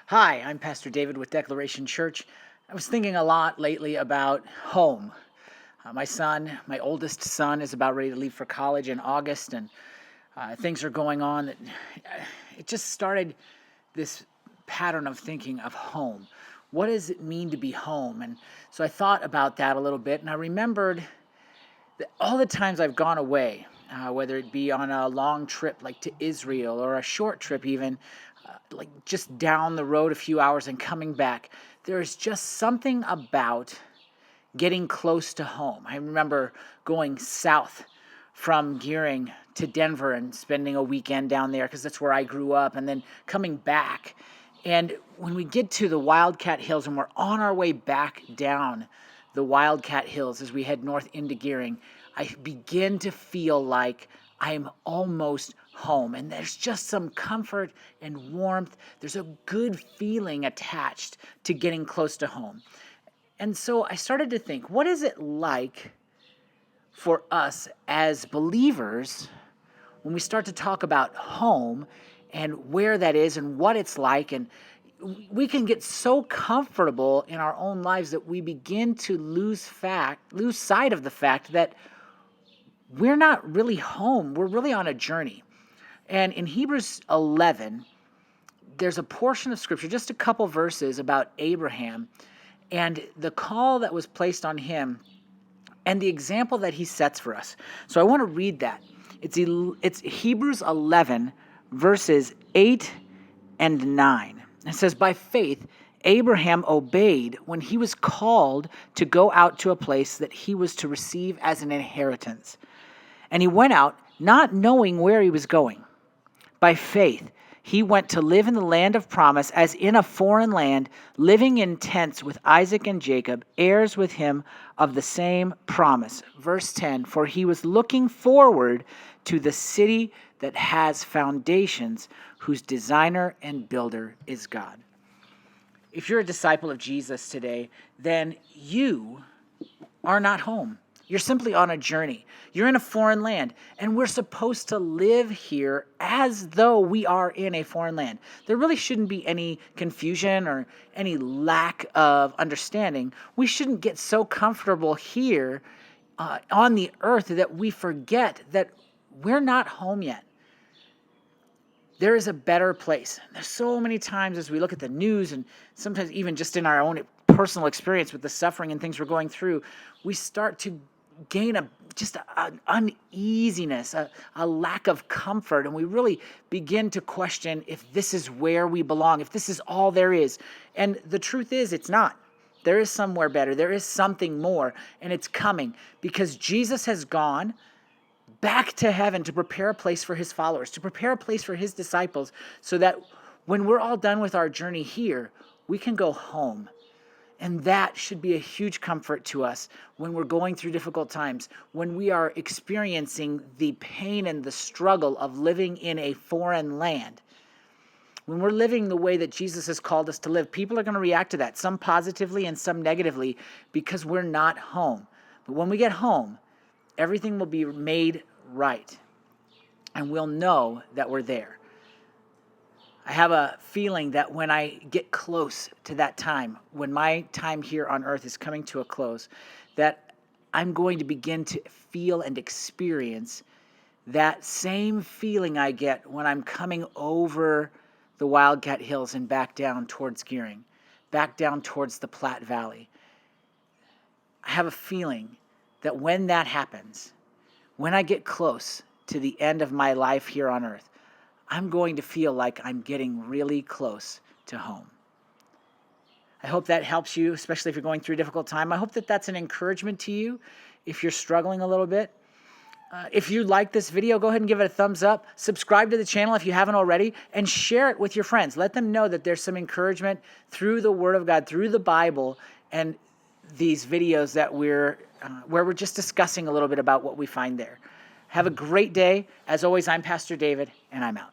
Hi, I'm Pastor David with Declaration Church. I was thinking a lot lately about home. My oldest son, is about ready to leave for college in August, and things are going on that it just started this pattern of thinking of home. What does it mean to be home? And so I thought about that a little bit, and I remembered all the times I've gone away, whether it be on a long trip like to Israel or a short trip even, like just down the road a few hours and coming back, there's just something about getting close to home. I remember going south from Gearing to Denver and spending a weekend down there because that's where I grew up, and then coming back. And when we get to the Wildcat Hills and we're on our way back down the Wildcat Hills as we head north into Gearing, I begin to feel like I'm almost home. And there's just some comfort and warmth. There's a good feeling attached to getting close to home. And so I started to think, what is it like for us as believers when we start to talk about home and where that is and what it's like? And we can get so comfortable in our own lives that we begin to lose sight of the fact that we're not really home. We're really on a journey. And in Hebrews 11, there's a portion of scripture, just a couple verses about Abraham and the call that was placed on him and the example that he sets for us. So I want to read that. It's Hebrews 11, verses 8 and 9. It says, "By faith, Abraham obeyed when he was called to go out to a place that he was to receive as an inheritance. And he went out not knowing where he was going. By faith, he went to live in the land of promise as in a foreign land, living in tents with Isaac and Jacob, heirs with him of the same promise." Verse 10, "For he was looking forward to the city that has foundations, whose designer and builder is God." If you're a disciple of Jesus today, then you are not home. You're simply on a journey. You're in a foreign land, and we're supposed to live here as though we are in a foreign land. There really shouldn't be any confusion or any lack of understanding. We shouldn't get so comfortable here on the earth that we forget that we're not home yet. There is a better place. There's so many times as we look at the news and sometimes even just in our own personal experience with the suffering and things we're going through, we start to gain an uneasiness, a lack of comfort, and we really begin to question if this is where we belong, if this is all there is. And the truth is, it's not. There is somewhere better. There is something more, and it's coming because Jesus has gone back to heaven to prepare a place for his followers, to prepare a place for his disciples, so that when we're all done with our journey here, we can go home. And that should be a huge comfort to us when we're going through difficult times, when we are experiencing the pain and the struggle of living in a foreign land. When we're living the way that Jesus has called us to live, people are going to react to that, some positively and some negatively, because we're not home. But when we get home, everything will be made right, and we'll know that we're there. I have a feeling that when I get close to that time, when my time here on earth is coming to a close, that I'm going to begin to feel and experience that same feeling I get when I'm coming over the Wildcat Hills and back down towards Gearing, back down towards the Platte Valley. I have a feeling that when that happens, when I get close to the end of my life here on earth, I'm going to feel like I'm getting really close to home. I hope that helps you, especially if you're going through a difficult time. I hope that that's an encouragement to you if you're struggling a little bit. If you like this video, go ahead and give it a thumbs up. Subscribe to the channel if you haven't already, and share it with your friends. Let them know that there's some encouragement through the Word of God, through the Bible, and these videos that where we're just discussing a little bit about what we find there. Have a great day. As always, I'm Pastor David, and I'm out.